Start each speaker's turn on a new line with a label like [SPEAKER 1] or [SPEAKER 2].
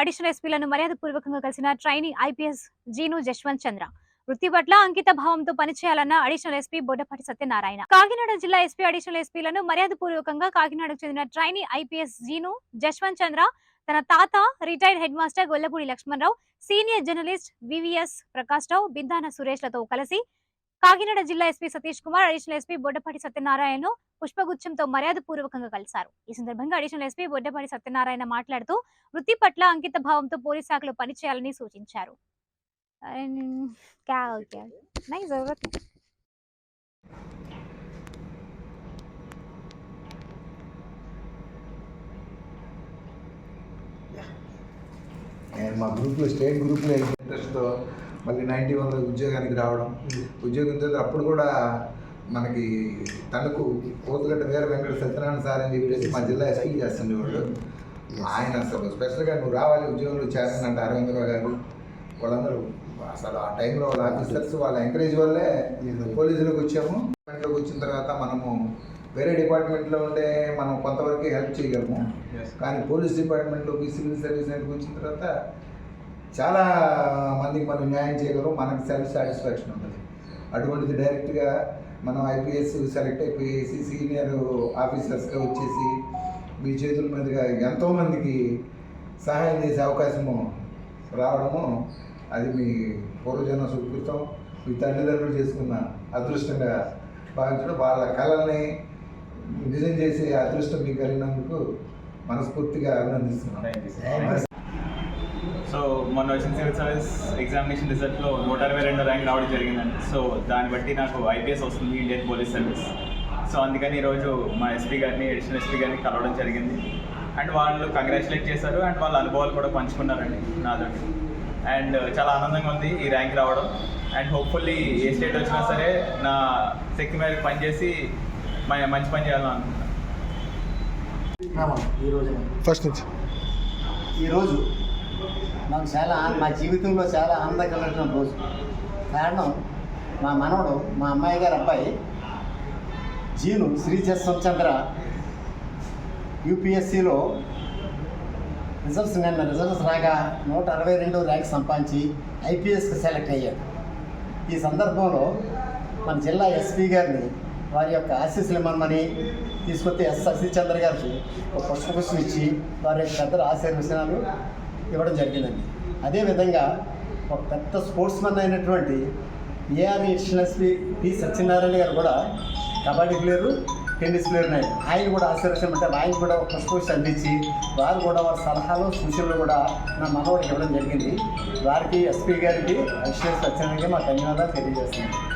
[SPEAKER 1] Additional ఎస్పీలను మర్యాదపూర్వకంగా కలిసిన ట్రైనీ ఐపీఎస్ జీను జశ్వంత్ చంద్ర. వృత్తి పట్ల అంకిత భావంతో పనిచేయాలన్న అడిషనల్ ఎస్పీ బొడ్డపాటి సత్యనారాయణ. కాకినాడ జిల్లా ఎస్పీ అడిషనల్ ఎస్పీలను మర్యాదపూర్వకంగా కాకినాడకు చెందిన ట్రైనీ ఐపీఎస్ జీను జశ్వంత్ చంద్ర తన తాత retired head master Gollapudi Lakshmanarao, senior journalist VVS Prakash Rao, Bindana సురేష్లతో కలిసి కాకినాడ జిల్లా SP Satish Kumar, additional SP Boddapati సత్యనారాయణను పుష్పగుచ్చంతో మర్యాదపూర్వకంగా కలిశారు. ఈ సందర్భంగా అడిషనల్ ఎస్పీ బొడ్డపాటి సత్యనారాయణ మాట్లాడుతూ వృత్తి పట్ల అంకిత భావంతో పోలీస్ శాఖలో పనిచేయాలని సూచించారు.
[SPEAKER 2] మా గ్రూప్లో స్టేట్ గ్రూప్లో ఇంట్రెస్ట్తో మళ్ళీ 91 ఉద్యోగానికి రావడం, ఉద్యోగం తర్వాత అప్పుడు కూడా మనకి తనకు కోతుగడ్డ వీర వెంకట సత్యనారాయణ సార్ అని చెప్పేసి మా జిల్లా ఎస్పీ చేస్తుండేవాళ్ళు. ఆయన అసలు స్పెషల్గా నువ్వు రావాలి ఉద్యోగంలో చేస్తానంటే అరవిందరావు గారు వాళ్ళందరూ అసలు ఆ టైంలో వాళ్ళ ఆఫీసర్స్ వాళ్ళ ఎంకరేజ్ వల్లే పోలీసులకు వచ్చాము. డిపార్ట్మెంట్లోకి వచ్చిన తర్వాత మనము వేరే డిపార్ట్మెంట్లో ఉండే మనం కొంతవరకు హెల్ప్ చేయగలము, కానీ పోలీస్ డిపార్ట్మెంట్లోకి సివిల్ సర్వీస్ నెట్కి వచ్చిన తర్వాత చాలా మందికి మనం న్యాయం చేయగలం, మనకు సెల్ఫ్ సాటిస్ఫాక్షన్ ఉంటుంది. అటువంటిది డైరెక్ట్గా మనం ఐపీఎస్ సెలెక్ట్ అయిపోయేసి సీనియర్ ఆఫీసర్స్గా వచ్చేసి మీ చేతుల మీదుగా ఎంతోమందికి సహాయం చేసే అవకాశము రావడము అది మీ పూర్వజన్మ సుకృతం, మీ తల్లిదండ్రులు చేసుకున్న అదృష్టంగా భావించడం, వాళ్ళ కళల్ని నిజం చేసే అదృష్టం మీకు కలిగినందుకు మనస్ఫూర్తిగా అభినందిస్తున్నాను.
[SPEAKER 3] సో మొన్న వచ్చిన సివిల్ సర్వీస్ ఎగ్జామినేషన్ రిజల్ట్లో 162 ర్యాంక్ రావడం జరిగిందండి. సో దాన్ని బట్టి నాకు ఐపీఎస్ వస్తుంది, ఇండియన్ పోలీస్ సర్వీస్. సో అందుకని ఈరోజు మా ఎస్పీ గారిని, అడిషనల్ ఎస్పీ గారిని కలవడం జరిగింది. అండ్ వాళ్ళు కంగ్రాచులేట్ చేశారు అండ్ వాళ్ళ అనుభవాలు కూడా పంచుకున్నారండి నాతో. అండ్ చాలా ఆనందంగా ఉంది ఈ ర్యాంక్ రావడం. అండ్ హోప్ఫుల్లీ ఏ స్టేట్ వచ్చినా సరే నా శక్తి మేరకు పనిచేసి మంచి పని చేయాలని అనుకుంటున్నాను.
[SPEAKER 4] ఈరోజు నాకు మా జీవితంలో చాలా ఆనందకరమైన రోజు. కారణం మా మనవడు, మా అమ్మాయి గారి అబ్బాయి జీను శ్రీ జశ్వంత్ చంద్ర యూపీఎస్సీలో రిజల్ట్స్ రాగా 162 ర్యాంక్ సంపాదించి ఐపీఎస్కి సెలెక్ట్ అయ్యాడు. ఈ సందర్భంలో మన జిల్లా ఎస్పీ గారిని వారి యొక్క ఆశీస్సులు ఇమ్మని తీసుకొస్తే సతీష్ చంద్ర గారికి ఒక పుష్పగుచ్చం ఇచ్చి వారి యొక్క పెద్దల ఆశీర్వచనాలు ఇవ్వడం జరిగిందండి. అదేవిధంగా ఒక పెద్ద స్పోర్ట్స్ మెన్ అయినటువంటి AR additional SP P Satyanarayana garu కూడా కబడ్డీ ప్లేయరు, టెన్నిస్ ప్లేయర్ ఉన్నాయి. ఆయన కూడా ఆశీర్వచనం ఆయన కూడా ఒక పుష్పగుచ్చం అందించి వారు కూడా వారి సలహాలు సూచనలు కూడా నా మనవాడికి ఇవ్వడం జరిగింది. వారికి ఎస్పీ గారికి అడిషనల్ సత్యనారాయణ గారికి మా ధన్యవాదాలు తెలియజేస్తున్నాను.